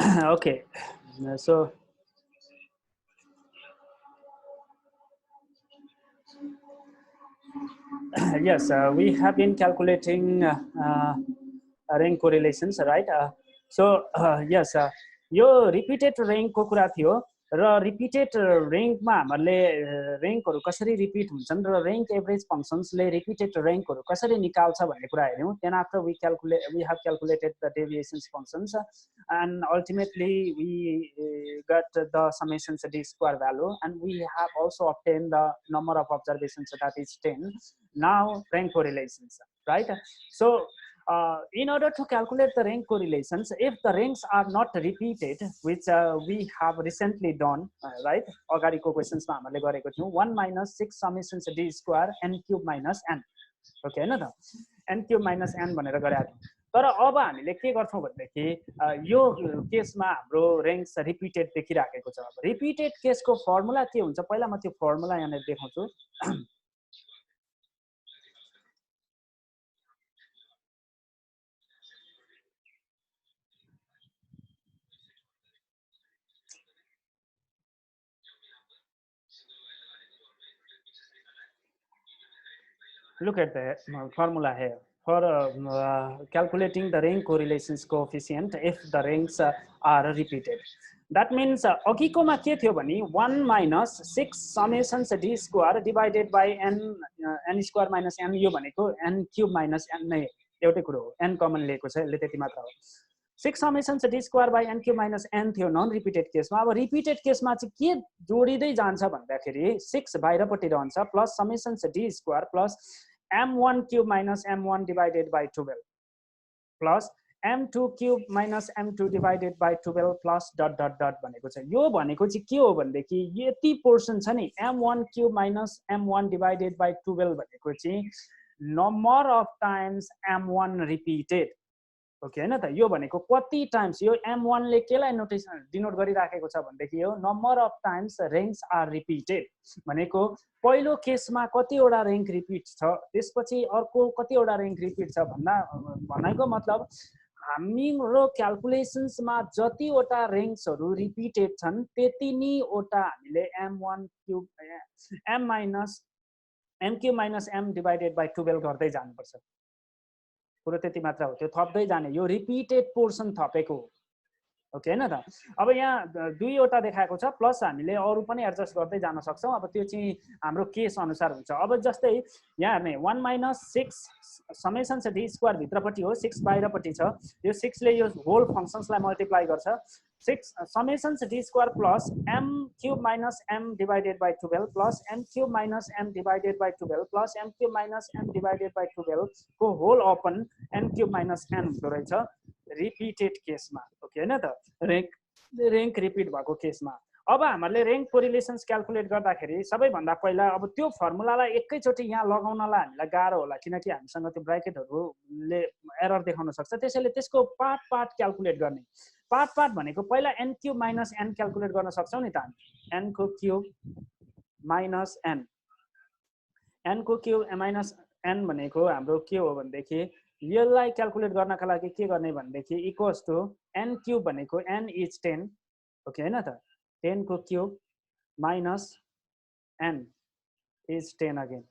Okay, so yes, we have been calculating rank correlations, right? Yes, यो repeated rank को कुरा थियो र repeated rank मा हामीले rank हरु कसरी repeat हुन्छन् र rank average functions ले repeated rank हरु कसरी निकाल्छ भन्ने कुरा हेर्यौं. Then after we have calculated the deviations functions and ultimately we got the summations d square value, and we have also obtained the number of observations, that is 10. Now rank correlations, right? So in order to calculate the rank correlations, if the ranks are not repeated, which we have recently done, right? अगाडिको क्वेशन्समा हामीले गरेको थियौं 1 minus 6 summations d square n cube minus n. Okay हैन त, n cube minus n भनेर गरेका थियौं. तर अब हामीले के गर्छौं भन्दाखेरि यो केसमा हाम्रो रेङ्क्स रिपिटेड देखिराखेको छ. अब रिपिटेड केसको फर्मुला के हुन्छ, पहिला म त्यो फर्मुला यहाँ देखाउँछु. Look at the formula here for calculating the rank correlations coefficient if the ranks are repeated. That means अघिकोमा के थियो भने 1 minus 6 summations d square divided by n square minus n, यो भनेको n cube minus n नै एउटै कुरो हो, n common लिएको छ, यसले त्यति मात्र हो. 6 summations d square by n cube minus n थियो नन रिपिटेड केसमा. अब रिपिटेड केसमा चाहिँ के जोडिदै जान्छ भन्दाखेरि 6 बाहिरपट्टि रहन्छ plus summations d square plus m1 cube minus m1 divided by 12 plus m2 cube minus m2 divided by 12 plus dot dot dot भनेको छ. यो भनेको चाहिँ के हो भन्देखि यति पोर्सन छ नि m1 cube minus m1 divided by 12 भनेको चाहिँ number of times m1 repeated. Okay हैन त, यो भनेको कति टाइम्स, यो m1 ले केलाई नोटेसन डिनोट गरिराखेको छ भन्देखि यो number of times ranks are repeated भनेको पहिलो केसमा कतिवटा रेङ्क रिपिट छ, त्यसपछि अर्को कतिवटा रेङ्क रिपिट छ भन्नाको मतलब हाम्रो क्याल्कुलेसन्समा जतिवटा रेङ्क्सहरु रिपिटेड छन् त्यति नै वटा हामीले m1 cube m minus m cube minus m divided by 12 गर्दै जानुपर्छ. पुरो त्यति मात्र हो, त्यो थप्दै जाने, यो रिपिटेड पोर्सन थपेको हो. ओके हैन त. अब यहाँ दुईवटा देखाएको छ प्लस हामीले अरु पनि एडजस्ट गर्दै जान सक्छौं. अब त्यो चाहिँ हाम्रो केस अनुसार हुन्छ. अब जस्तै यहाँ हेर्ने 1 minus 6 समेसन d स्क्वायर भित्रपट्टि हो, 6 बाहिरपट्टि छ, यो 6 ले यो होल फंक्शन्सलाई मल्टिप्लाई गर्छ. 6 summation d square plus m cube minus m divided by 12 plus m cube minus m divided by 12 plus m cube minus m divided by 12 को होल अपन n cube minus n हुँदो रहेछ repeated केसमा. Okay हैन त, रेङ्क repeat भएको केसमा. अब हामीले रेङ्क कोरिलेसन्स क्याल्कुलेट गर्दाखेरि सबैभन्दा पहिला अब त्यो फर्मुलालाई एकैचोटी यहाँ लगाउनलाई हामीलाई गाह्रो होला, किनकि हामीसँग त्यो ब्र्याकेटहरुले एरर देखाउन सक्छ. त्यसैले त्यसको पार्ट पार्ट क्याल्कुलेट गर्ने. पार्ट भनेको पहिला n cube minus n calculate गर्न सक्छौं नि त हामी. n को क्यूब माइनस n, n को क्यूब माइनस n भनेको हाम्रो के हो भन्देखि यसलाई क्याल्कुलेट गर्नका लागि के गर्ने भन्देखि इक्वल्स टु n क्यूब भनेको n इज 10. ओके हैन त, 10 को cube minus n is 10 again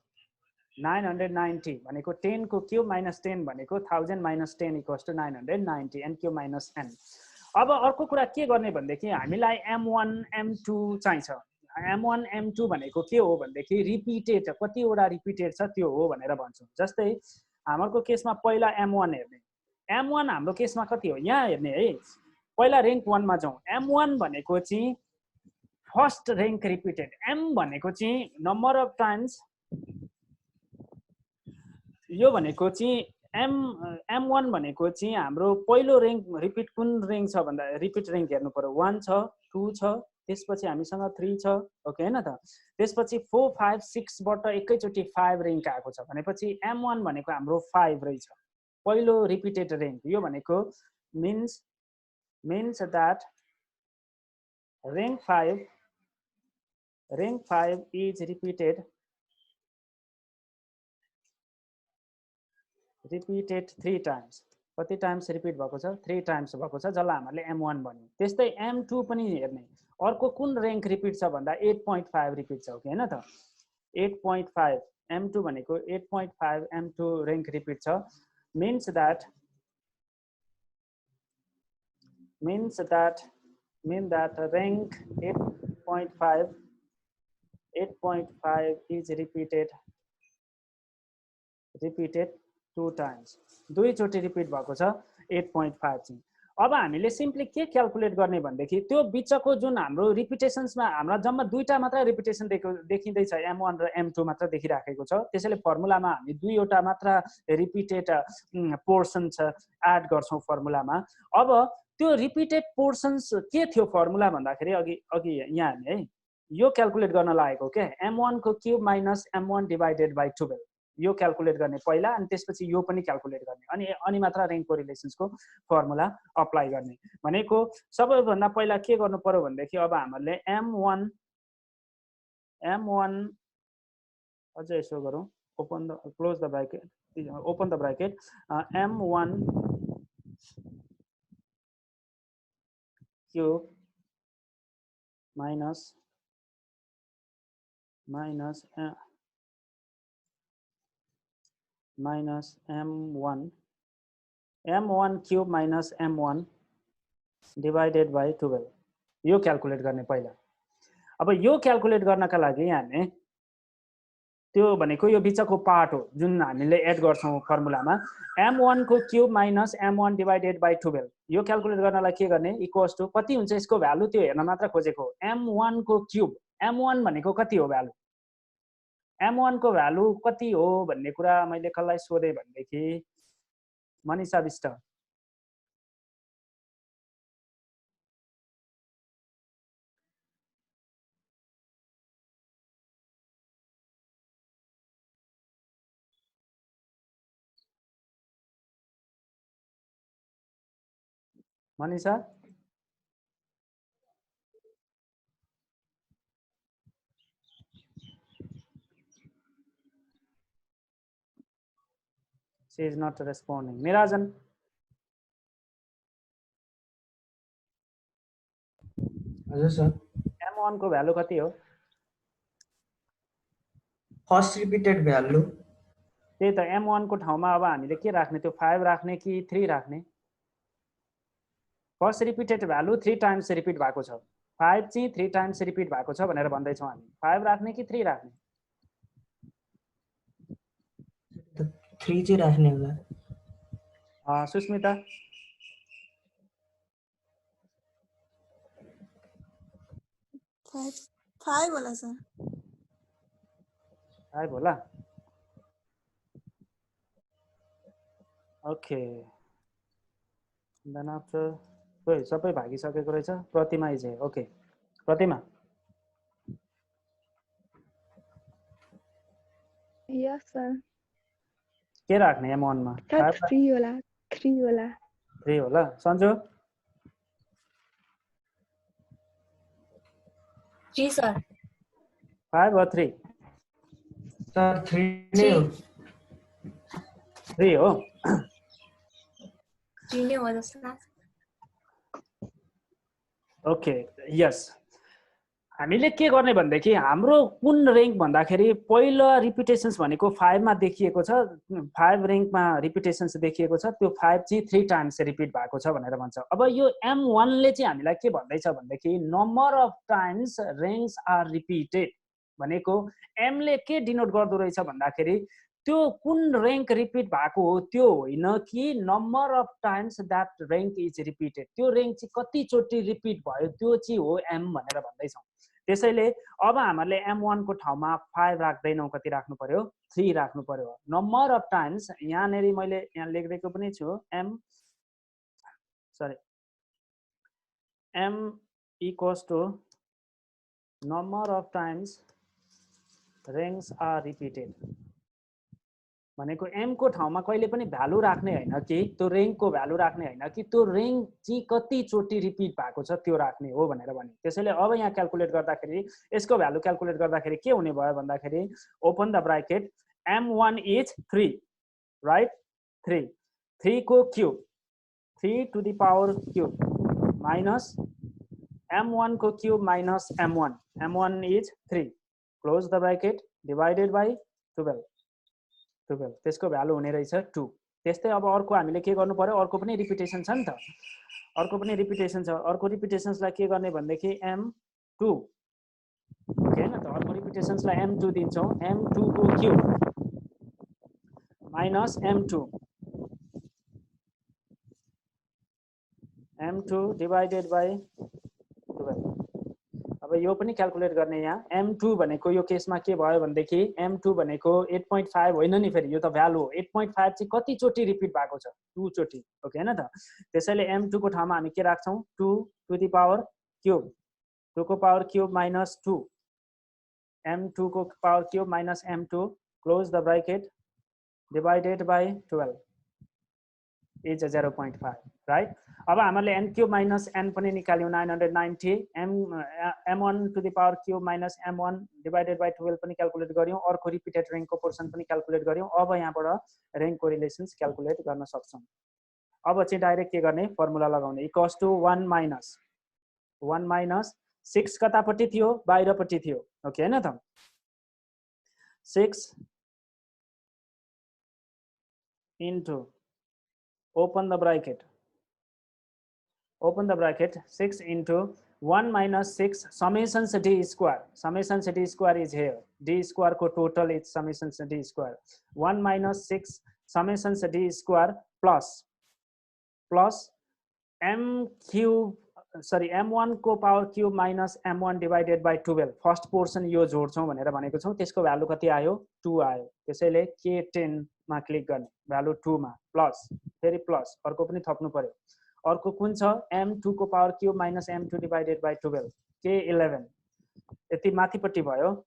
990 भनेको 10 को क्यूब माइनस 10 भनेको 1000 minus 10 equals to 990 n cube minus n. अब अर्को कुरा के गर्ने भन्देखि हामीलाई m1 m2 चाहिन्छ. m1 m2 भनेको के हो भन्देखि रिपिटेड, कतिवटा रिपिटेड छ त्यो हो भनेर भन्छौं. जस्तै हाम्रो केसमा पहिला m1 हेर्ने, m1 हाम्रो केसमा कति हो यहाँ हेर्ने है. पहिला रेङ्क 1 मा जाउँ. m1 भनेको चाहिँ फर्स्ट रेङ्क रिपिटेड, m भनेको चाहिँ नम्बर अफ टाइम्स, यो भनेको चाहिँ m1 भनेको चाहिँ हाम्रो पहिलो रेङ्क रिपिट कुन रेङ्क छ भन्दा रिपिट रेङ्क हेर्नु पर्यो. 1 छ, 2 छ, त्यसपछि हामीसँग 3 छ. ओके हैन त, त्यसपछि 4 5 6 बाट एकैचोटी 5 रेङ्क आएको छ भनेपछि m1 भनेको हाम्रो 5 रहेछ पहिलो रिपिटेड रेङ्क. यो भनेको means that rank 5 is repeated 3 times. कति टाइम्स रिपिट भएको छ 3 टाइम्स भएको छ जसलाई हामीले m1 भन्यौं त्यस्तै m2 पनि हेर्ने अर्को कुन रैंक रिपिट छ भन्दा 8.5 रिपिट छ हैन त 8.5 m2 भनेको 8.5 m2 रैंक रिपिट छ means that rank 8.5 is repeated 2 times दुई चोटी रिपिट भएको छ 8.5 चाहिँ अब हामीले सिम्पली के क्याल्कुलेट गर्ने भन्देखि त्यो बिचको जुन हाम्रो रिपिटेशन्समा हाम्रो जम्मा दुईटा मात्र रिपिटेसन देखिँदै छ m1 र m2 मात्र देखिराखेको छ त्यसैले फर्मुलामा हामी दुईवटा मात्र रिपिटेड पोर्सन छ एड गर्छौं फर्मुलामा अब त्यो रिपिटेड पोर्सन्स के थियो फर्मुला भन्दाखेरि अघि यहाँ हामी है यो क्याल्कुलेट गर्न लागेको के m1 को cube minus m1 divided by 12 यो क्याल्कुलेट गर्ने पहिला अनि त्यसपछि यो पनि क्याल्कुलेट गर्ने अनि मात्र रेंक कोरिलेसन्सको फर्मुला अप्लाई गर्ने भनेको सबैभन्दा पहिला के गर्नु पर्यो भन्देखि अब हामीले m1 अझै यसो गरौँ close the bracket open the bracket m1 cube minus m1 cube minus m1 divided by 12 यो क्याल्कुलेट गर्ने पहिला अब यो क्याल्कुलेट गर्नका लागि हामी त्यो भनेको यो बिचको पार्ट हो जुन हामीले एड गर्छौं फर्मुलामा m1 को cube minus m1 divided by 12 यो क्याल्कुलेट गर्नलाई के गर्ने इक्वल्स टु कति हुन्छ यसको भ्यालु त्यो हेर्न मात्र खोजेको m1 को क्यूब m1 भनेको कति हो भ्यालु m1 को भ्यालु कति हो भन्ने कुरा मैले कसलाई सोधे भन्देखि Manisha Bista Manisha she is not responding Mirajan हजुर सर m1 को भ्यालु कति हो फर्स्ट रिपिटेड भ्यालु त्यही त m1 को ठाउँमा अब हामीले के राख्ने त्यो 5 राख्ने कि 3 राख्ने first repeated value 3 times repeat भएको छ 5 चाहिँ 3 टाइम्स रिपिट भएको छ भनेर भन्दै छौं हामी 5 राख्ने कि 3 राख्ने 3 चाहिँ राख्ने होला सुस्मिता 5 होला सर 5 होला ओके देन आफ्टर कोही सबै भागिसकेको रहेछ Pratima is okay Pratima yes sir के राख्ने m1 मा 3 होला 3 होला सन्जु 3 सर 5 or 3 सर 3 नै हो 3 हो 3 नै हो जस्तो ओके यस हामीले के गर्ने भन्देखि हाम्रो कुन रैंक भन्दाखेरि पहिलो रिपिटेशन्स भनेको 5 मा देखिएको छ 5 रैंकमा रिपिटेशन्स देखिएको छ त्यो 5 चाहिँ 3 टाइम्स रिपिट भएको छ भनेर भन्छ अब यो m1 ले चाहिँ हामीलाई के भन्दैछ भन्देखि number of times ranks are repeated भनेको m ले के डिनोट गर्दो रहेछ भन्दाखेरि त्यो कुन रैंक रिपिट भएको हो त्यो होइन कि number of times that rank is repeated त्यो रैंक चाहिँ कति चोटी रिपिट भयो त्यो चाहिँ हो m भनेर भन्दै छौं त्यसैले अब हामीले m1 को ठाउँमा 5 राख्दैनौ कति राख्नु पर्यो 3 राख्नु पर्यो नम्बर अफ टाइम्स यहाँ नेरी मैले यहाँ लेख्दिएको पनि छु m equals to number of times ranks are repeated भनेको m को ठाउँमा कहिले पनि भ्यालु राख्ने हैन कि त्यो रैंक को भ्यालु राख्ने हैन कि त्यो रैंक चाहिँ कति चोटी रिपिट भएको छ त्यो राख्ने हो भनेर भने त्यसैले अब यहाँ क्याल्कुलेट गर्दाखेरि यसको भ्यालु क्याल्कुलेट गर्दाखेरि के हुने भयो भन्दाखेरि open the bracket m1 is 3 right 3 को cube 3 to the power cube minus m1 को cube minus m1. m1 is 3. Close the bracket, divided by 12. 12 त्यसको भ्यालु हुने रहेछ 2. त्यस्तै अब अर्को हामीले के गर्नु पर्यो, अर्को पनि रिपिटेसन छ नि त, अर्को पनि रिपिटेसन छ. अर्को रिपिटेसन्सलाई के गर्ने भन्देखि m2 ओके हैन त, अर्को रिपिटेसन्सलाई m2 दिन्छौं. m2 को cube minus m2 m2 divided by 12. अब यो पनि क्याल्कुलेट गर्ने. यहाँ m2 भनेको यो केसमा के भयो भन्देखि m2 भनेको 8.5 होइन नि, फेरि यो त भ्यालु हो. 8.5 चाहिँ कति चोटी रिपिट भएको छ, 2 चोटी ओके हैन त. त्यसैले m2 को ठाउँमा हामी के राख्छौं, 2 टु द पावर क्यूब, 2 को पावर क्यूब माइनस 2, m2 को power cube minus m2, close the bracket, divided by 12 is 0.5 right. अब हामीले n क्यूब माइनस n पनि निकाल्यौं 990, m1 to the power cube minus m1 divided by 12 पनि calculate गर्यौं. अर्को repeated रेङ्कको पोर्सन पनि क्याल्कुलेट गर्यौं. अब यहाँबाट रेङ्कको रिलेसन्स क्याल्कुलेट गर्न सक्छौं. अब चाहिँ डाइरेक्ट के गर्ने, फर्मुला लगाउने. इक्वल्स टु 1 माइनस 6 कतापट्टि थियो, बाहिरपट्टि थियो ओके हैन त. 6 into open the bracket, 6 into 1 minus 6 summations d square, summations d square is here, d square को total is summations d square, 1 minus 6 summations d square plus m cube m1 को power cube minus m1 divided by 12. First portion यो जोड्छौं भनेर भनेको छौं. त्यसको value कति आयो, 2 आयो. त्यसैले k10 मा क्लिक गर्ने, भ्यालु 2 मा प्लस, फेरि प्लस, अर्को पनि थप्नु पर्यो. अर्को कुन छ, m2 को power cube minus m2 divided by 12, k11. यति माथिपट्टि भयो.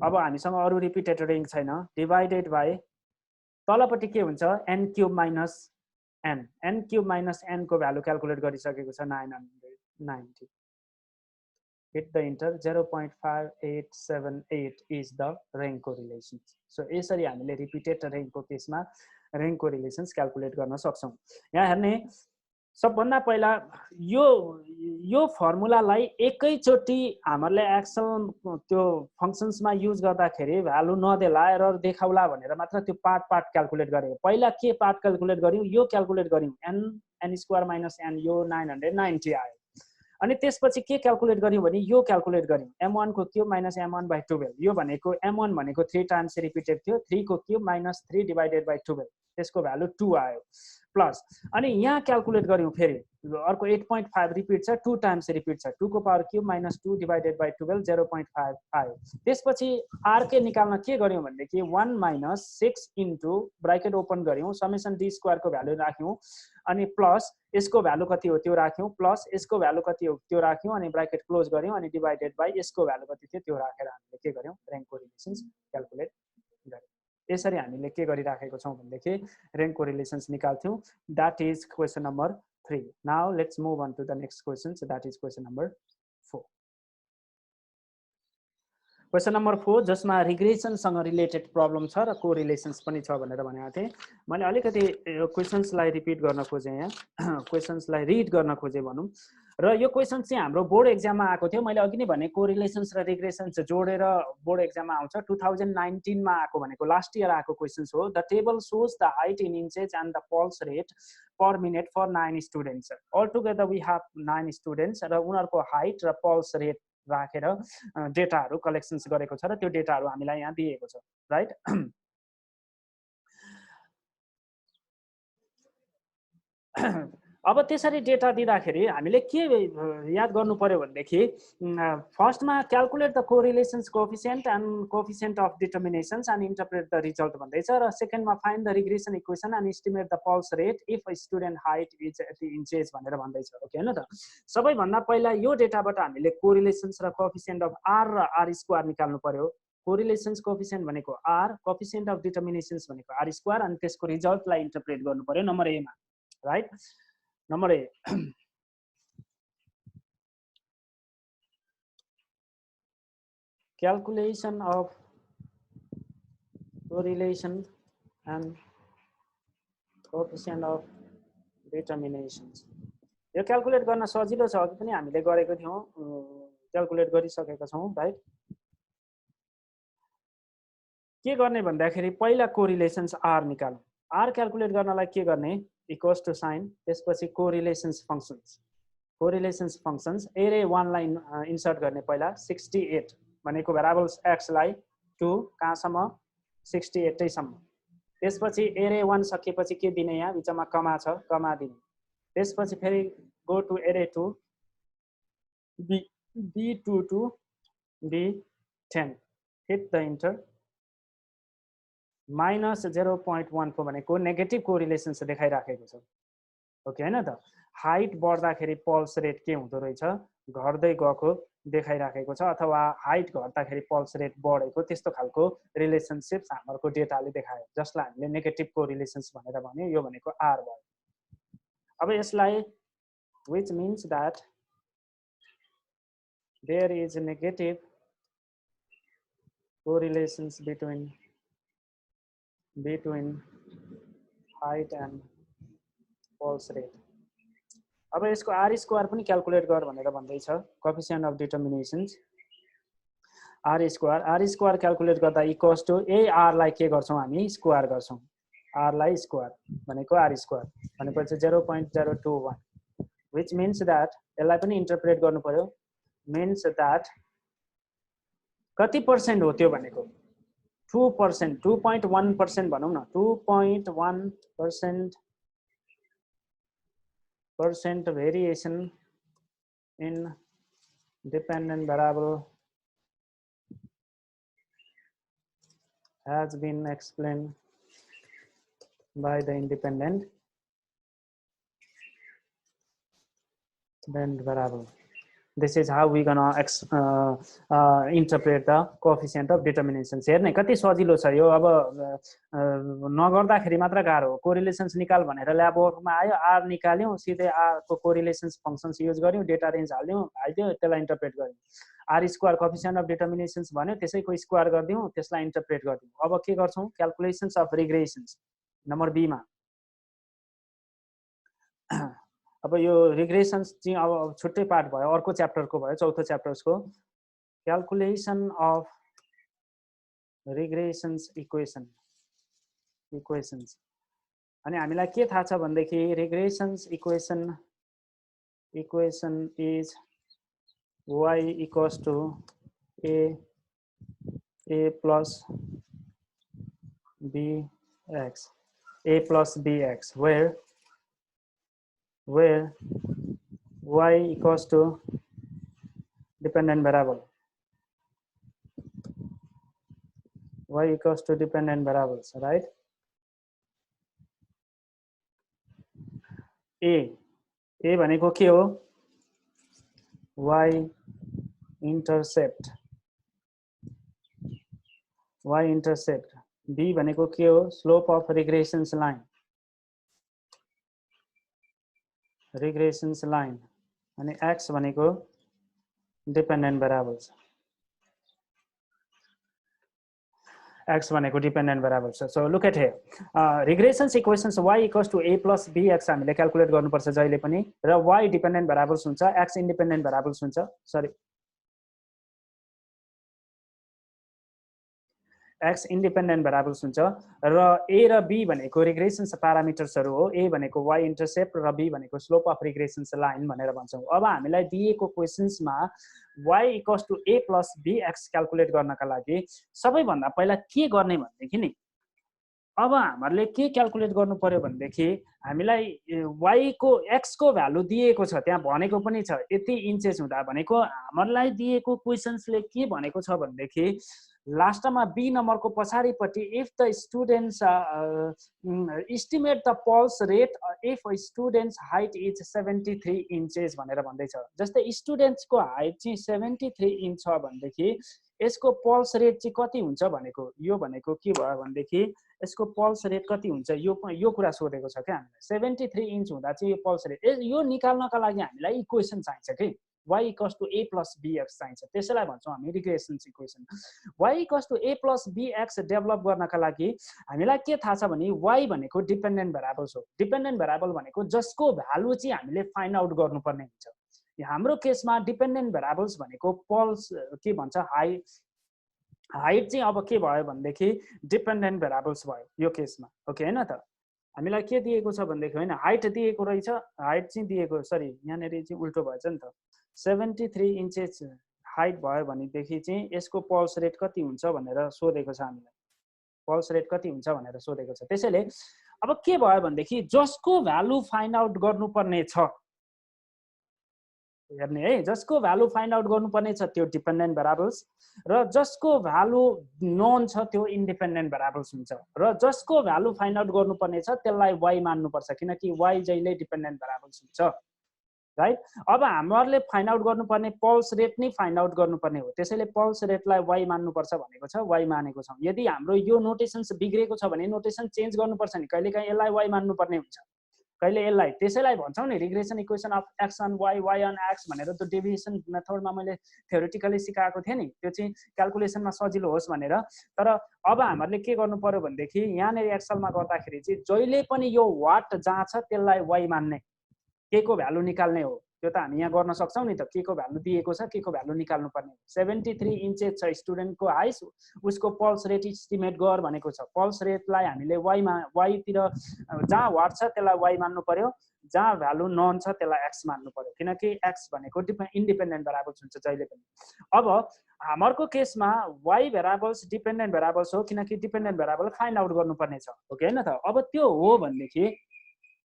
अब हामीसँग अरु रिपिटेड रिङ छैन. डिवाइडेड बाइ तलपट्टि के हुन्छ, n cube minus n cube minus n को भ्यालु क्याल्कुलेट गरिसकेको छ 990. hit the enter. 0.5878 is the rank correlations. So यसरी हामीले रिपिटेड रेङ्कको केसमा रेङ्क कोरिलेसन्स क्याल्कुलेट गर्न सक्छौं. यहाँ हेर्ने, सबभन्दा पहिला यो फर्मुलालाई एकैचोटी हामीले एक्सेल त्यो फंक्शन्समा युज गर्दाखेरि भ्यालु नदेला, एरर देखाउला भनेर मात्र त्यो पार्ट क्याल्कुलेट गरेको. पहिला के पार्ट क्याल्कुलेट गर्यौं, यो क्याल्कुलेट गर्यौं, n स्क्वायर माइनस n, यो 990 आयो. अनि त्यसपछि के क्याल्कुलेट गर्यौं भने यो क्याल्कुलेट गर्यौं, m1 को क्यूब माइनस m1 बाइ 12. यो भनेको m1 भनेको 3 टाइम्स रिपिटेड थियो, 3 को क्यूब माइनस 3 डिवाइडेड बाइ 12, त्यसको भ्यालु 2 आयो. प्लस अनि यहाँ क्याल्कुलेट गर्यौं, फेरि अर्को 8.5 रिपिट छ, 2 टाइम्स रिपिट छ, 2 को power cube minus 2 divided by 12, 0.5 आयो. त्यसपछि r के निकाल्न के गर्यौं भन्देखि 1 माइनस 6 इन्टु ब्राकेट ओपन गर्यौं, समेसन d स्क्वायर को भ्यालु राख्यौं, अनि प्लस यसको भ्यालु कति हो त्यो राख्यौं, प्लस यसको भ्यालु कति हो त्यो राख्यौं, अनि ब्राकेट क्लोज गर्यौं, अनि डिवाइडेड बाइ यसको भ्यालु कति थियो त्यो राखेर हामीले के गर्यौं, रेङ्क कोरिलेसन्स क्याल्कुलेट गर्यौं. यसरी हामीले के गरिराखेको छौं भन्देखि रेङ्क कोरिलेसन्स निकाल्थ्यौं. That is question number 3. Now let's move on to the next question. So that is question number 4. Question number 4 जसमा रिग्रेसन सँग रिलेटेड प्रब्लम छ र कोरिलेसन्स पनि छ भनेर भनेको थिएँ. मैले अलिकति क्वेशन्सलाई रिपिट गर्न खोजे, यहाँ क्वेशन्सलाई रिड गर्न खोजे भनौं. र यो क्वेशन चाहिँ हाम्रो बोर्ड एक्जाममा आएको थियो. मैले अघि नै भने कोरिलेसन्स र रिग्रेसन्स जोडेर बोर्ड एक्जाममा आउँछ. 2019 मा आएको भनेको लास्ट इयर आएको क्वेशन्स हो. The table shows the height in inches and the pulse rate per minute for 9 students. All together we have 9 students र उनीहरुको हाइट र पल्स रेट राखेर डेटाहरु कलेक्सन्स गरेको छ र त्यो डेटाहरु हामीलाई यहाँ दिएको छ, राइट. अब त्यसरी डेटा दिँदाखेरि हामीले के याद गर्नु पर्यो भन्देखि फर्स्टमा calculate the correlations coefficient and coefficient of determinations and interpret the result भन्दैछ, र सेकेन्डमा find the regression equation and estimate the pulse rate if a student height is at inches भनेर भन्दैछ, ओके हैन त. सबैभन्दा पहिला यो डेटाबाट हामीले कोरिलेसन्स र कोएफिसिएन्ट अफ r र r स्क्वायर निकाल्नु पर्यो. कोरिलेसन्स कोएफिसिएन्ट भनेको r, कोएफिसिएन्ट अफ डिटर्मिनेसन्स भनेको r स्क्वायर, अनि त्यसको रिजल्टलाई इन्टरप्रेट गर्नु पर्यो नम्बर ए मा, right. Number A. Calculation of correlation and coefficient of determinations. यो क्याल्कुलेट गर्न सजिलो छ, अघि पनि हामीले गरेको थियौं, क्याल्कुलेट गरिसकेका छौं, राइट? के गर्ने भन्दाखेरि पहिला कोरिलेसन्स आर निकाल्नु। आर क्याल्कुलेट गर्नलाई के गर्ने? इक्वल्स टु साइन, त्यसपछि कोरिलेसन्स फंक्शन्स। कोरिलेसन्स फंक्शन्स एरे 1 लाई इन्सर्ट गर्ने पहिला 68 भनेको भेरिएबल्स x लाई 2 कहाँसम्म 68 सम्म। त्यसपछि एरे 1 सकिएपछि के दिने? यहाँ बिचमा कमा छ, कमा दिने। त्यसपछि फेरि गो टु एरे 2 b2 to b10 hit the inter minus 0.14 भनेको नेगेटिभ कोरिलेसन्स देखाइराखेको छ। ओके हैन त? हाइट बढ्दाखेरि पल्स रेट के हुँदो रहेछ? घट्दै गएको देखाइराखेको छ, अथवा हाइट घट्दाखेरि पल्स रेट बढेको, त्यस्तो खालको रिलेसनशिप्स हाम्रो डेटाले देखायो, जसलाई हामीले नेगेटिभ कोरिलेसन्स भनेर भन्यो। यो भनेको आर भयो। अब यसलाई which means that there is a negative correlations between height and pulse rate. अब यसको आर स्क्वायर पनि क्याल्कुलेट गर भनेर भन्दैछ, coefficient of determinations R square calculate गर्दा इक्वल्स टु ए आर लाई के गर्छौं हामी? स्क्वायर गर्छौं। आर लाई स्क्वायर भनेको आर स्क्वायर भनेपछि 0.021 which means that यसलाई पनि इन्टरप्रेट गर्नु पर्यो। means that कति पर्सेन्ट हो त्यो भनेको? 2%, 2.1% भनौं न, 2.1% variation in dependent variable has been explained by the independent variable. This is how we gonna interpret the coefficient of determinations. हेर्ने कति सजिलो छ यो। अब नगर्दाखेरि मात्र गाह्रो हो। कोरिलेसन्स निकाल भनेर ल्याब वर्कमा आयो, आर निकाल्यौं, सिधै आर को कोरिलेसन्स फंक्शन्स युज गर्यौं, डेटा रेन्ज हाल्यौं, त्यसलाई इन्टरप्रेट गर्यौं। आर स्क्वायर कोएफिसिएन्ट अफ डिटर्मिनेसन्स भन्यो, त्यसैको स्क्वायर गर्दियौं, त्यसलाई इन्टरप्रेट गर्दियौं। अब के गर्छौं? क्याल्कुलेसन्स अफ रिग्रेसन्स नम्बर बी मा। अब यो रिग्रेसन्स चाहिँ अब छुट्टै पार्ट भयो, अर्को च्याप्टरको भयो, चौथो च्याप्टरको क्याल्कुलेसन अफ रिग्रेसन्स इक्वेसन्स। अनि हामीलाई के थाहा छ भन्देखि regressions equation is y equals to a plus bx, a plus bx, where y equals to dependent variable, y equals to dependent variables, right? a भनेको के हो? y intercept, b भनेको के हो? slope of regressions line, अनि x भनेको dependent variables, So look at here, regressions equations y equals to a plus bx हामीले calculate गर्नुपर्छ जहिले पनि, र y dependent variables हुन्छ, x independent variables हुन्छ, x independent variables हुन्छ, र a र b भनेको रिग्रेसन्स प्यारामिटर्सहरु हो। a भनेको y इन्टरसेप्ट र b भनेको स्लोप अफ रिग्रेसन्स लाइन भनेर भन्छौं। अब हामीलाई दिएको क्वेशन्समा y equals to a plus bx calculate गर्नका लागि सबैभन्दा पहिला के गर्ने भन्देखि नि, अब हामीले के क्याल्कुलेट गर्नु पर्यो भन्देखि हामीलाई y को x को भ्यालु दिएको छ, त्यहाँ भनेको पनि छ यति इन्चेस हुँदा, भनेको हामीलाई दिएको क्वेशन्सले के भनेको छ भन्देखि लास्टमा बी नम्बरको पछाडीपट्टि if the students estimate the pulse rate if students height is 73 inches भनेर भन्दैछ। जस्तै स्टुडेन्ट्सको हाइट चाहिँ 73 इन्च छ भनेदेखि यसको पल्स रेट चाहिँ कति हुन्छ भनेको, यो भनेको के भयो भनेदेखि यसको पल्स रेट कति हुन्छ यो कुरा सोधेको छ क्या हामीलाई। 73 इन्च हुँदा चाहिँ यो पल्स रेट, यो निकाल्नका लागि हामीलाई इक्वेसन चाहिन्छ कि y equals to a plus bx चाहिन्छ त्यसैलाई भन्छौँ हामी regression equation y equals to a plus bx develop गर्नका लागि हामीलाई के थाहा छ भने y भनेको डिपेन्डेन्ट भेरिएबल्स हो डिपेन्डेन्ट भेरिएबल भनेको जसको भ्यालु चाहिँ हामीले फाइन्ड आउट गर्नुपर्ने हुन्छ हाम्रो केसमा डिपेन्डेन्ट भेरिएबल्स भनेको पल्स के भन्छ हाइट चाहिँ अब के भयो भनेदेखि डिपेन्डेन्ट भेरिएबल्स भयो यो केसमा ओके हैन त हामीलाई के दिएको छ भनेदेखि हैन हाइट दिएको रहेछ हाइट चाहिँ दिएको सरी यहाँनेर चाहिँ उल्टो भएछ नि त 73 इन्चेस हाइट भयो भनेदेखि चाहिँ यसको पल्स रेट कति हुन्छ भनेर सोधेको छ हामीलाई पल्स रेट कति हुन्छ भनेर सोधेको छ त्यसैले अब के भयो भनेदेखि जसको भ्यालु फाइन्ड आउट गर्नुपर्ने छ हेर्ने है जसको भ्यालु फाइन्ड आउट गर्नुपर्ने छ त्यो डिपेन्डेन्ट भेरिएबल्स र जसको भ्यालु नोन छ त्यो इन्डिपेन्डेन्ट भेरिएबल्स हुन्छ र जसको भ्यालु फाइन्ड आउट गर्नुपर्ने छ त्यसलाई y मान्नुपर्छ किनकि y जहिले डिपेन्डेन्ट भेरिएबल्स हुन्छ राइट अब हामीहरूले फाइन्ड आउट गर्नुपर्ने पल्स रेट नै फाइन्ड आउट गर्नुपर्ने हो त्यसैले पल्स रेटलाई y मान्नुपर्छ भनेको छ y मानेको छौँ यदि हाम्रो यो नोटेसन्स बिग्रेको छ भने नोटेसन चेन्ज गर्नुपर्छ नि कहिलेकाहीँ यसलाई y मान्नुपर्ने हुन्छ कहिले यसलाई त्यसैलाई भन्छौँ नि regression equation of x on y y on x भनेर त्यो डेभिएसन मेथडमा मैले थ्योरेटिकली सिकाएको थिएँ नि त्यो चाहिँ क्याल्कुलेसनमा सजिलो होस् भनेर तर अब हामीहरूले के गर्नु पर्यो भनेदेखि यहाँनिर एक्सलमा गर्दाखेरि चाहिँ जहिले पनि यो वाट जहाँ छ त्यसलाई y मान्ने के को भ्यालु निकाल्ने हो त्यो त हामी यहाँ गर्न सक्छौँ नि त के को भ्यालु दिएको छ के को भ्यालु निकाल्नु पर्ने 73 इन्चेस छ स्टुडेन्टको हाइट उसको पल्स रेट इस्टिमेट गर भनेको छ पल्स रेटलाई हामीले y तिर जहाँ वाट छ त्यसलाई y मान्नु पर्यो जहाँ भ्यालु नन छ त्यसलाई x मान्नु पर्यो किनकि x भनेको इन्डिपेन्डेन्ट भेरिएबल्स हुन्छ जहिले पनि अब हाम्रो केसमा y भेरिएबल्स डिपेन्डेन्ट भेरिएबल्स हो किनकि डिपेन्डेन्ट भेरिएबल फाइन्ड आउट गर्नुपर्ने छ ओके हैन त अब त्यो हो भनेदेखि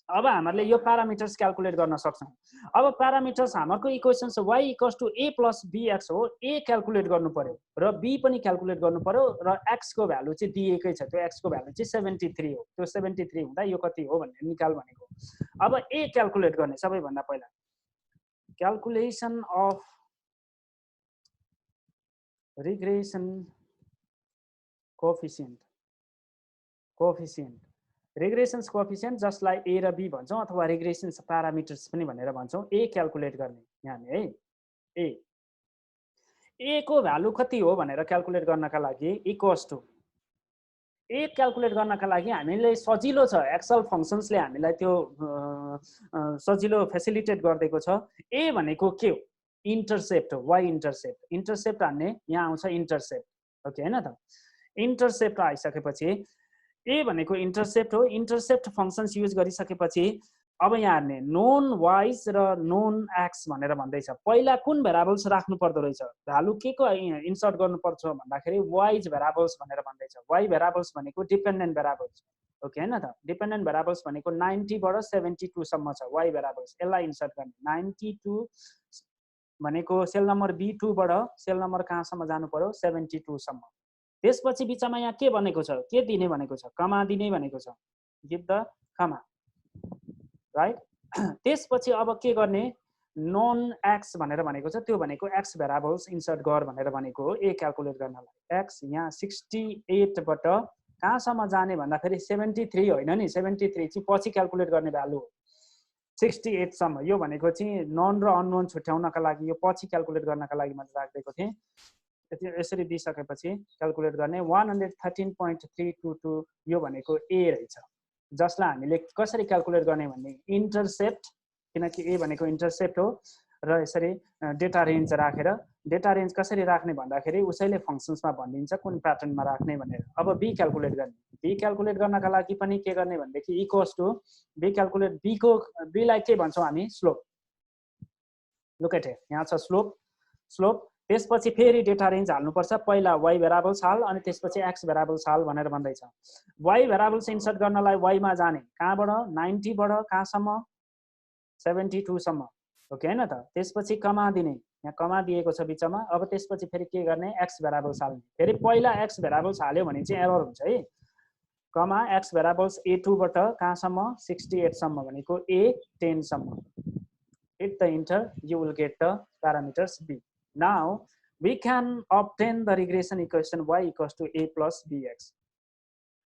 अब हामीले यो प्यारामिटर्स क्याल्कुलेट गर्न सक्छौँ अब प्यारामिटर्स हाम्रो इक्वेसन छ y equals to a plus bx हो a क्याल्कुलेट गर्नु पर्यो र b पनि क्याल्कुलेट गर्नु पर्यो र x को भ्यालु चाहिँ दिएकै छ त्यो x को भ्यालु चाहिँ 73 हो त्यो 73 हुँदा यो कति हो भनेर निकाल भनेको अब a क्याल्कुलेट गर्ने सबैभन्दा पहिला calculation of regression coefficient regressions coefficient जसलाई a र b भन्छौँ अथवा रिग्रेसन्स प्यारामिटर्स पनि भनेर भन्छौँ a क्याल्कुलेट गर्ने यहाँ है a को भ्यालु कति हो भनेर क्याल्कुलेट गर्नका लागि इक्वल्स टु a क्याल्कुलेट गर्नका लागि हामीले सजिलो छ एक्सेल फंक्सन्सले हामीलाई त्यो सजिलो फेसिलिटेट गरिदिएको छ a भनेको के हो इन्टरसेप्ट हो y इन्टरसेप्ट हान्ने यहाँ आउँछ इन्टरसेप्ट ओके हैन त इन्टरसेप्ट आइसकेपछि a भनेको इन्टरसेप्ट हो इन्टरसेप्ट फंक्सन्स युज गरिसकेपछि अब यहाँ हेर्ने नोन वाइज र नोन एक्स भनेर भन्दैछ पहिला कुन भेरिएबल्स राख्नु पर्दो रहेछ भ्यालु के को इन्सर्ट गर्नुपर्छ भन्दाखेरि वाइज भेरिएबल्स भनेर भन्दैछ वाइ भेरिएबल्स भनेको डिपेन्डेन्ट भेरिएबल्स ओके हैन त डिपेन्डेन्ट भेरिएबल्स भनेको 90 बाट 72 सम्म छ वाइ भेरिएबल्स यसलाई इन्सर्ट गर्ने 92 भनेको सेल नम्बर B2 बाट सेल नम्बर कहाँसम्म जानु पर्यो 72 सम्म त्यसपछि बिचमा यहाँ के भनेको छ के दिने भनेको छ कमा दिने भनेको छ गिभ द कमा राइट त्यसपछि अब के गर्ने नोन एक्स भनेर भनेको छ त्यो भनेको एक्स भेरिएबल्स इन्सर्ट गर भनेर भनेको हो ए क्याल्कुलेट गर्नलाई एक्स यहाँ 68 बाट कहाँसम्म जाने भन्दाखेरि 73 होइन नि 73 चाहिँ पछि क्याल्कुलेट गर्ने भ्यालु हो 68 सम्म यो भनेको चाहिँ नन र अननोन छुट्याउनका लागि यो पछि क्याल्कुलेट गर्नका लागि मैले राखेको थिएँ यसरी दिइसकेपछि क्याल्कुलेट गर्ने 113.322 यो भनेको ए रहेछ जसलाई हामीले कसरी क्याल्कुलेट गर्ने भन्ने इन्टरसेप्ट किनकि ए भनेको इन्टरसेप्ट हो र यसरी डेटा रेन्ज राखेर डेटा रेन्ज कसरी राख्ने भन्दाखेरि उसैले फंक्सन्समा भनिदिन्छ कुन प्याटर्नमा राख्ने भनेर अब बी क्याल्कुलेट गर्ने बी क्याल्कुलेट गर्नका लागि पनि के गर्ने भन्दाखेरि equals to B calculate B को बी लाई के भन्छौँ हामी स्लोप लुक एट हियर यहाँ छ स्लोप त्यसपछि फेरि डेटा रेन्ज हाल्नुपर्छ पहिला y भेरिएबल्स हाल अनि त्यसपछि x भेरिएबल्स हाल भनेर भन्दैछ y भेरिएबल्स इन्सर्ट गर्नलाई y मा जाने कहाँबाट 90 बाट कहाँसम्म 72 सम्म ओके हैन त त्यसपछि कमा दिने यहाँ कमा दिएको छ बिचमा अब त्यसपछि फेरि के गर्ने x भेरिएबल्स हाल्ने फेरि पहिला x भेरिएबल्स हाल्यो भने चाहिँ एरर हुन्छ है कमा x भेरिएबल्स a2 बाट कहाँसम्म 68 सम्म भनेको a10 सम्म hit the enter you will get the parameters b now we can obtain the regression equation y equals to a plus bx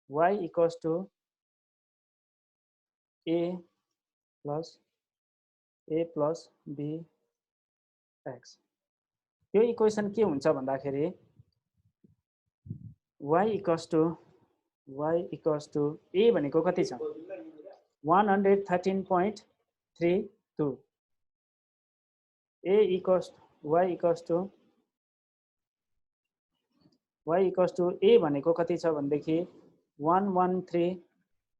y equals to a plus b x यो equation के हुन्छ भन्दाखेरि y equals to a भनेको कति छ 113.32 y equals to a भनेको कति छ भनेदेखि 113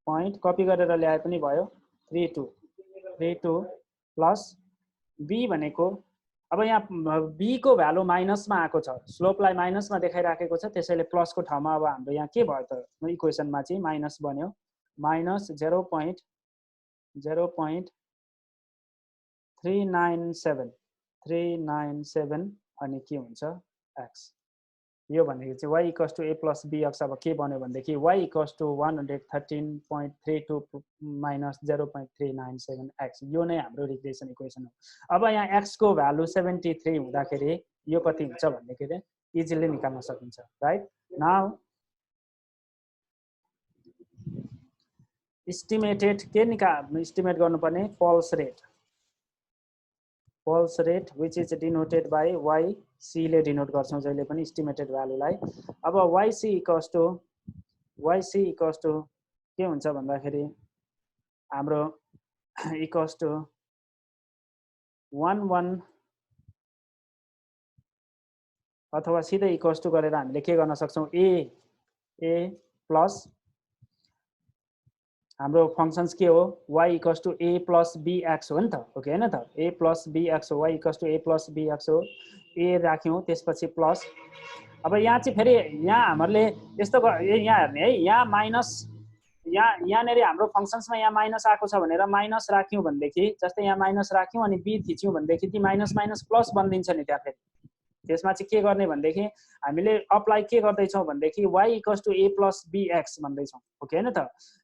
point कपी गरेर ल्याए पनि भयो 32 प्लस b भनेको अब यहाँ b को भ्यालु माइनसमा आएको छ स्लोपलाई माइनसमा देखाइराखेको छ त्यसैले प्लसको ठाउँमा अब हाम्रो यहाँ के भयो त इक्वेसनमा चाहिँ माइनस बन्यो माइनस 0.397 अनि के हुन्छ x यो भनेको चाहिँ y equals to a plus b x अब के बन्यो भनेदेखि y equals to 113.32 minus 0.397 x यो नै हाम्रो रिग्रेसन इक्वेसन हो अब यहाँ x को भ्यालु 73 हुँदाखेरि यो कति हुन्छ भन्दाखेरि इजिली निकाल्न सकिन्छ राइट नाउ एस्टिमेटेड के एस्टिमेट गर्नुपर्ने pulse rate which is denoted by yc ले डिनोट गर्छौं जहिले पनि एस्टिमेटेड भ्यालुलाई अब yc इक्वल्स टु के हुन्छ भन्दाखेरि हाम्रो इक्वल्स टु 11 अथवा सिधै इक्वल्स टु गरेर हामीले के गर्न सक्छौं a प्लस हाम्रो फंक्शन्स के हो y equals to a plus bx हो नि त ओके हैन त a प्लस bx हो y equals to a plus bx हो a राख्यौं त्यसपछि प्लस अब यहाँ चाहिँ फेरि यहाँ हामीले यस्तो यहाँ हेर्ने है यहाँ माइनस यहाँ नेरी हाम्रो फंक्शन्समा यहाँ माइनस आएको छ भनेर माइनस राख्यौं भनेदेखि जस्तै यहाँ माइनस राख्यौं अनि b थिच्यौं भनेदेखि ती माइनस माइनस प्लस बन्दिन्छ नि त्यहाँ फेरि त्यसमा चाहिँ के गर्ने भनेदेखि हामीले अप्लाई के गर्दै छौं भनेदेखि y equals to a plus bx भन्दै छौं ओके हैन त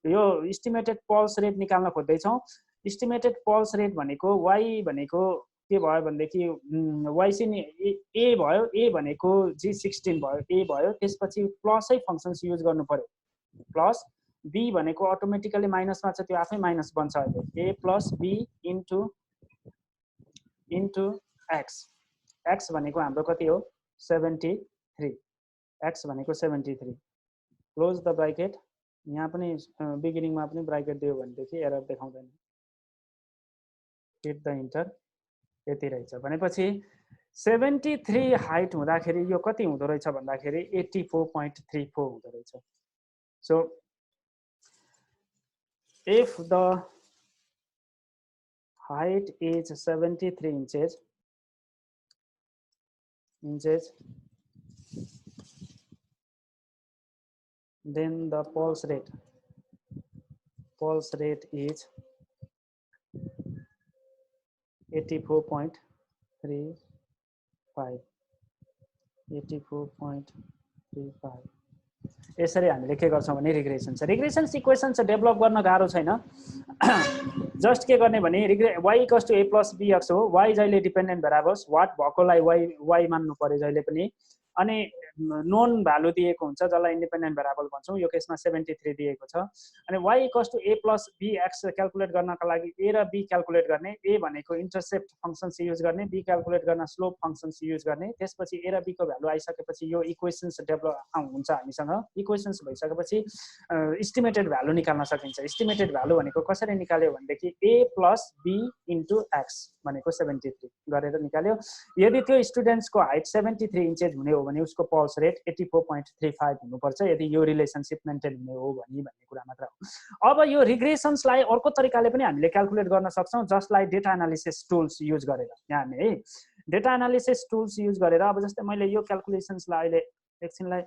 यो एस्टिमेटेड पल्स रेट निकाल्न खोज्दै छौं एस्टिमेटेड पल्स रेट भनेको y भनेको के भयो भनेदेखि y चाहिँ a भयो a भनेको g16 भयो a भयो त्यसपछि प्लसै फंक्शन्स युज गर्नु पर्यो प्लस b भनेको अटोमेटिकली माइनसमा छ त्यो आफै माइनस बन्छ अहिले a plus b into x x भनेको हाम्रो कति हो 73 x भनेको 73 क्लोज द ब्रैकेट यहाँ पनि बिगिनिङमा पनि ब्रैकेट दियो भनेदेखि एरर देखाउँदैन हिट द इन्टर यति रहेछ भनेपछि 73 हाइट हुँदाखेरि यो कति हुँदो रहेछ भन्दाखेरि 84.34 हुँदो रहेछ so if the height is 73 inches then the pulse rate is 84.35 यसरी हामीले के गर्छौं भने रिग्रेसन इक्वेशन्स डेभलप गर्न गाह्रो छैन जस्ट के गर्ने भने y equals to a plus bx हो y जहिले डिपेन्डेन्ट भेरिएबल होस् व्हाट भएकोलाई y मान्नु पर्यो जहिले पनि अनि नोन भ्यालु दिएको हुन्छ जसलाई इन्डिपेन्डेन्ट भेरिएबल भन्छौं यो केसमा 73 दिएको छ अनि y equals to a plus bx calculate गर्नका लागि a र b क्याल्कुलेट गर्ने a भनेको इन्टरसेप्ट फंक्शन्स युज गर्ने b क्याल्कुलेट गर्न स्लोप फंक्शन्स युज गर्ने त्यसपछि a र b को भ्यालु आइसकेपछि यो इक्वेशन्स डेभलप हुन्छ हामीसँग इक्वेशन्स भइसकेपछि एस्टिमेटेड भ्यालु निकाल्न सकिन्छ एस्टिमेटेड भ्यालु भनेको कसरी निकाल्यो भनेदेखि a plus b into x भनेको 73 गरेर निकाल्यो यदि त्यो स्टुडेन्ट्सको हाइट 73 इन्चेस हुने हो भने उसको पल्स रेट 84.35 हुनुपर्छ यदि यो रिलेसनशिप मेन्टेन हुने हो भन्ने कुरा मात्र हो अब यो रिग्रेसन्सलाई अर्को तरिकाले पनि हामीले क्याल्कुलेट गर्न सक्छौं जसलाई डेटा एनालिसिस टुल्स युज गरेर यहाँ हामी है डेटा एनालिसिस टुल्स युज गरेर अब जस्तै मैले यो क्याल्कुलेसन्सलाई अहिले एकछिनलाई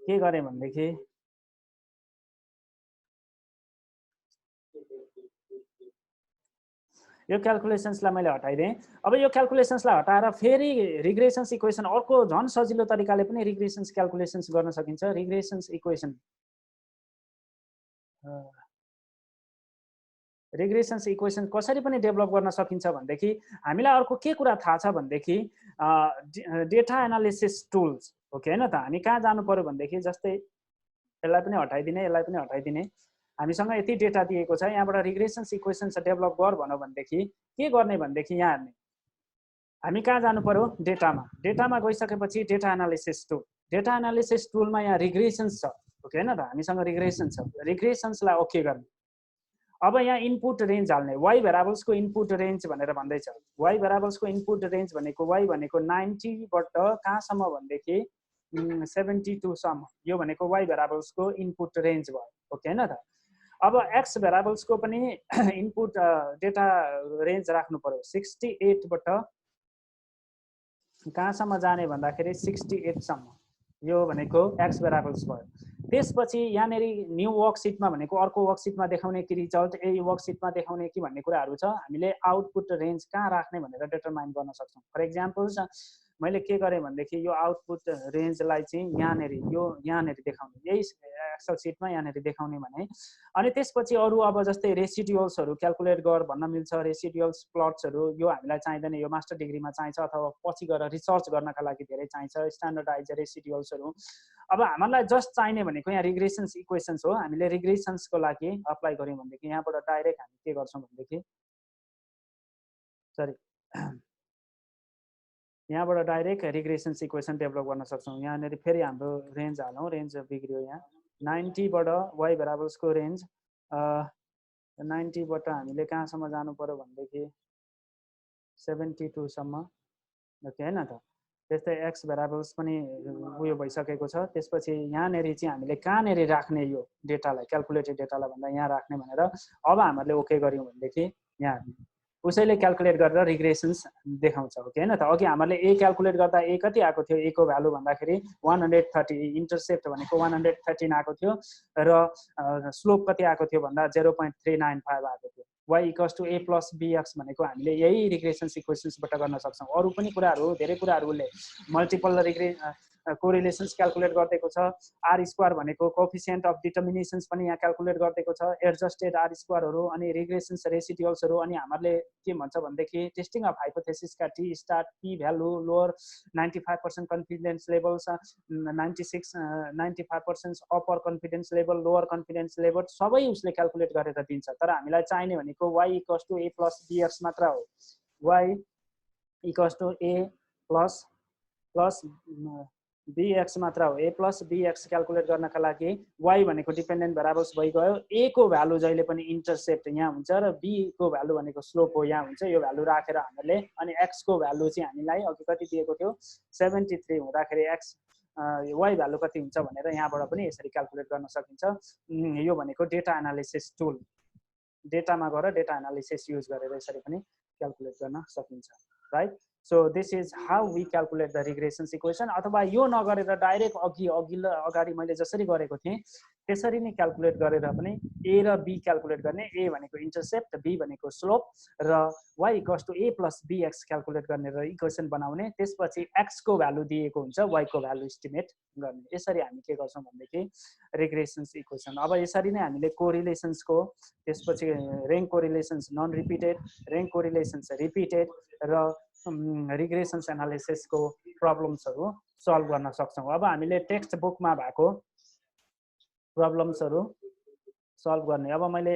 के गरे भन्देखि यो क्याल्कुलेसन्सलाई मैले हटाइदिए अब यो क्याल्कुलेसन्सलाई हटाएर फेरि रिग्रेसन्स इक्वेसन अर्को झन् सजिलो तरिकाले पनि रिग्रेसन्स क्याल्कुलेसन्स गर्न सकिन्छ रिग्रेसन्स इक्वेसन कसरी पनि डेभलप गर्न सकिन्छ भन्देखि हामीलाई अर्को के कुरा थाहा छ भन्देखि डेटा एनालिसिस टुल्स ओके हैन त हामी कहाँ जानु पर्यो भन्देखि जस्तै यसलाई पनि हटाइदिने हामीसँग यति डेटा दिएको छ यहाँबाट रिग्रेसन्स इक्वेसन्स डेभलप गर भन्नु भनेदेखि के गर्ने भन्देखि यहाँ हेर्ने हामी कहाँ जानु पर्यो डेटामा गइसकेपछि डेटा एनालिसिस टुलमा यहाँ रिग्रेसन्स छ ओके हैन त हामीसँग रिग्रेसन छ रिग्रेसन्सलाई ओके गर्ने अब यहाँ इनपुट रेन्ज हाल्ने y भेरिएबल्सको इनपुट रेन्ज भनेर भन्दैछ y भेरिएबल्सको इनपुट रेन्ज भनेको y भनेको 90 बाट कहाँसम्म भन्देखि 72 सम्म यो भनेको y भेरिएबल्सको इनपुट रेन्ज भयो ओके हैन त अब x भेरिएबल्सको पनि इनपुट डेटा रेन्ज राख्नु पर्यो 68 बाट कहाँसम्म जाने भन्दाखेरि 68 सम्म यो भनेको x भेरिएबल्स भयो त्यसपछि यहाँनेरि न्यू वर्कसिटमा भनेको अर्को वर्कसिटमा देखाउने कि रिजल्ट ए वर्कसिटमा देखाउने कि भन्ने कुराहरू छ हामीले आउटपुट रेन्ज कहाँ राख्ने भनेर डिटरमाइन गर्न सक्छौं फर एक्जाम्पल मैले के गरे भन्देखि यो आउटपुट रेन्जलाई चाहिँ यहाँनेरि देखाउने यही एक्सेल सिटमा यहाँनेरि देखाउने भने अनि त्यसपछि अरु अब जस्तै रेसिडुअल्सहरु क्याल्कुलेट गर भन्न मिल्छ रेसिडुअल्स प्लट्सहरु यो हामीलाई चाहिदैन यो मास्टर डिग्रीमा चाहिन्छ अथवा पछि गएर रिसर्च गर्नका लागि धेरै चाहिन्छ स्ट्यान्डर्डाइज रेसिडुअल्सहरु अब हामीलाई जस्ट चाहिने भनेको यहाँ रिग्रेसन्स इक्वेशन्स हो हामीले रिग्रेसन्सको लागि अप्लाई गर्यौं भनेदेखि यहाँबाट डाइरेक्ट हामी के गर्छौं भनेदेखि सरी यहाँबाट डाइरेक्ट रिग्रेसन्स इक्वेसन डेभलप गर्न सक्छौं यहाँनेरि फेरि हाम्रो रेन्ज हालौं रेन्ज बिग्रियो यहाँ 90 बाट y भेरिएबल्सको रेन्ज 90 बाट हामीले कहाँसम्म जानु पर्यो भन्देखि 72 सम्म ओके हैन त त्यस्तै x भेरिएबल्स पनि उयो भइसकेको छ त्यसपछि यहाँनेरि चाहिँ हामीले कहाँनेरि राख्ने यो डेटालाई क्याल्कुलेटेड डेटालाई भन्दा यहाँ राख्ने भनेर अब हामीले ओके गर्यौं भनेदेखि यहाँ उसैले क्याल्कुलेट गरेर रिग्रेसन्स देखाउँछ ओके हैन त अघि हामीले ए क्याल्कुलेट गर्दा ए कति आएको थियो ए को भ्यालु भन्दाखेरि 130 इन्टरसेप्ट भनेको 113 आएको थियो र स्लोप कति आएको थियो भन्दा 0.395 आएको थियो y equals to a plus bx भनेको हामीले यही रिग्रेसन्स इक्वेशन्सबाट गर्न सक्छौं अरु पनि कुराहरु धेरै कुराहरुले मल्टिपल कोरिलेसन्स क्याल्कुलेट गर्दिएको छ r स्क्वायर भनेको कोएफिसिएन्ट अफ डिटर्मिनेसन्स पनि यहाँ क्याल्कुलेट गर्दिएको छ एडजस्टेड r स्क्वायरहरु अनि रिग्रेसन्स रेसिडुअल्सहरु अनि हामीले के भन्छ भन्देखि टेस्टिङ अफ हाइपोथेसिस का t star p value lower 95% confidence levels 95% upper confidence level lower confidence level सबै उसले क्याल्कुलेट गरेर दिन्छ तर हामीलाई चाहिने भनेको y equals to a plus bx मात्र हो y equals to a plus bx मात्र हो a प्लस bx क्याल्कुलेट गर्नका लागि y भनेको डिपेन्डेन्ट भेरिएबल्स भइगयो a को भ्यालु जहिले पनि इन्टरसेप्ट यहाँ हुन्छ र b को भ्यालु भनेको स्लोप हो यहाँ हुन्छ यो भ्यालु राखेर हामीले अनि x को भ्यालु चाहिँ हामीलाई अघि कति दिएको थियो 73 हुँदाखेरि x y भ्यालु कति हुन्छ भनेर यहाँबाट पनि यसरी क्याल्कुलेट गर्न सकिन्छ यो भनेको डेटा एनालिसिस टुल डेटामा गएर डेटा एनालिसिस युज गरेर यसरी पनि क्याल्कुलेट गर्न सकिन्छ right So this is how we calculate the regression equation अथवा यो नगरेर डाइरेक्ट अगाडि मैले जसरी गरेको थिएँ त्यसरी नै क्याल्कुलेट गरेर पनि a र b क्याल्कुलेट गर्ने a भनेको इन्टरसेप्ट b भनेको स्लोप र y equals to a plus bx calculate गर्ने र इक्वेसन बनाउने त्यसपछि x को भ्यालु दिएको हुन्छ y को भ्यालु एस्टिमेट गर्ने यसरी हामी के गर्छौं भन्देखि रिग्रेसन्स इक्वेसन अब यसरी नै हामीले कोरिलेसन्स को त्यसपछि rank correlations non repeated rank correlations repeated र रिग्रेसन्स एनालिसिस को प्रब्लम्सहरु सल्भ गर्न सक्छौं अब हामीले टेक्स्ट बुकमा भएको प्रब्लम्सहरु सल्भ गर्ने अब मैले